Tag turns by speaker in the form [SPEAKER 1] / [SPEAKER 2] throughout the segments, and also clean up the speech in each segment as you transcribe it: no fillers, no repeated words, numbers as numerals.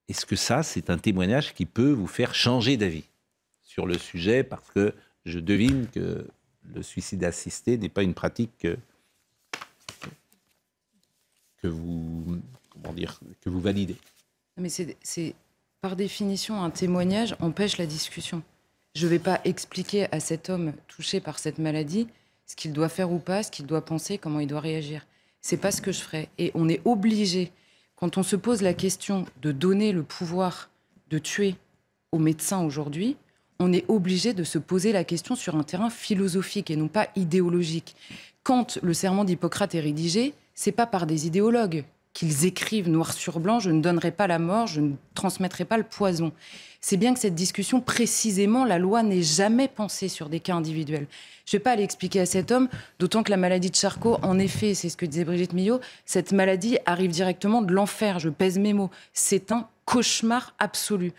[SPEAKER 1] est-ce que ça, c'est un témoignage qui peut vous faire changer d'avis sur le sujet? Parce que je devine que le suicide assisté n'est pas une pratique que vous, comment dire, que vous validez.
[SPEAKER 2] Mais c'est par définition, un témoignage empêche la discussion. Je ne vais pas expliquer à cet homme touché par cette maladie ce qu'il doit faire ou pas, ce qu'il doit penser, comment il doit réagir. C'est pas ce que je ferai. Et on est obligé, quand on se pose la question de donner le pouvoir de tuer aux médecins aujourd'hui, on est obligé de se poser la question sur un terrain philosophique et non pas idéologique. Quand le serment d'Hippocrate est rédigé, c'est pas par des idéologues qu'ils écrivent noir sur blanc, je ne donnerai pas la mort, je ne transmettrai pas le poison. C'est bien que cette discussion, précisément, la loi n'est jamais pensée sur des cas individuels. Je ne vais pas aller expliquer à cet homme, d'autant que la maladie de Charcot, en effet, c'est ce que disait Brigitte Millot, cette maladie arrive directement de l'enfer, je pèse mes mots. C'est un cauchemar absolu.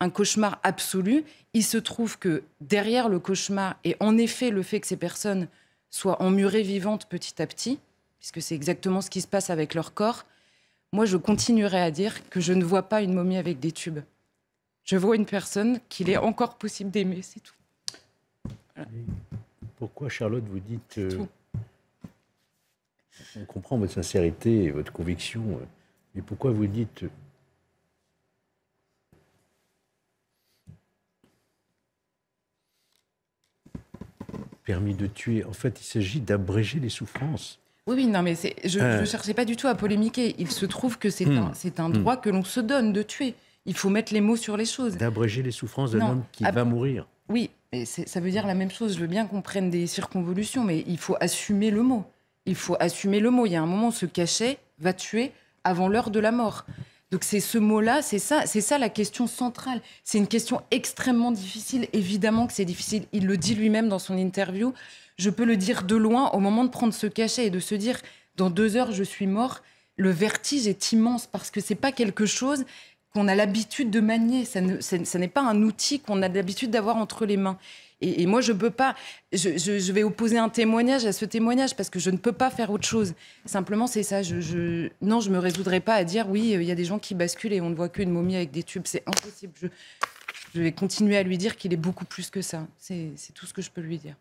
[SPEAKER 2] Un cauchemar absolu. Il se trouve que derrière le cauchemar, et en effet le fait que ces personnes soient emmurées vivantes petit à petit, puisque c'est exactement ce qui se passe avec leur corps, moi, je continuerai à dire que je ne vois pas une momie avec des tubes. Je vois une personne qu'il est encore possible d'aimer, c'est tout. Voilà.
[SPEAKER 3] Pourquoi, Charlotte, vous dites... on comprend votre sincérité et votre conviction, mais pourquoi vous dites... permis de tuer? En fait, il s'agit d'abréger les souffrances.
[SPEAKER 2] Oui, non, mais je ne cherchais pas du tout à polémiquer. Il se trouve que c'est un droit que l'on se donne de tuer. Il faut mettre les mots sur les choses.
[SPEAKER 3] D'abréger les souffrances d'un homme qui va mourir.
[SPEAKER 2] Oui, mais ça veut dire la même chose. Je veux bien qu'on prenne des circonvolutions, mais il faut assumer le mot. Il faut assumer le mot. Il y a un moment, ce cachet va tuer avant l'heure de la mort. Donc c'est ce mot-là, c'est ça la question centrale. C'est une question extrêmement difficile. Évidemment que c'est difficile. Il le dit lui-même dans son interview. Je peux le dire de loin, au moment de prendre ce cachet et de se dire « dans 2 heures, je suis mort », le vertige est immense parce que ce n'est pas quelque chose qu'on a l'habitude de manier. Ça n'est pas un outil qu'on a l'habitude d'avoir entre les mains. Et moi, je peux pas... Je vais opposer un témoignage à ce témoignage parce que je ne peux pas faire autre chose. Simplement, c'est ça. Non, je ne me résoudrai pas à dire « oui, il y a des gens qui basculent et on ne voit qu'une momie avec des tubes ». C'est impossible. Je vais continuer à lui dire qu'il est beaucoup plus que ça. C'est tout ce que je peux lui dire.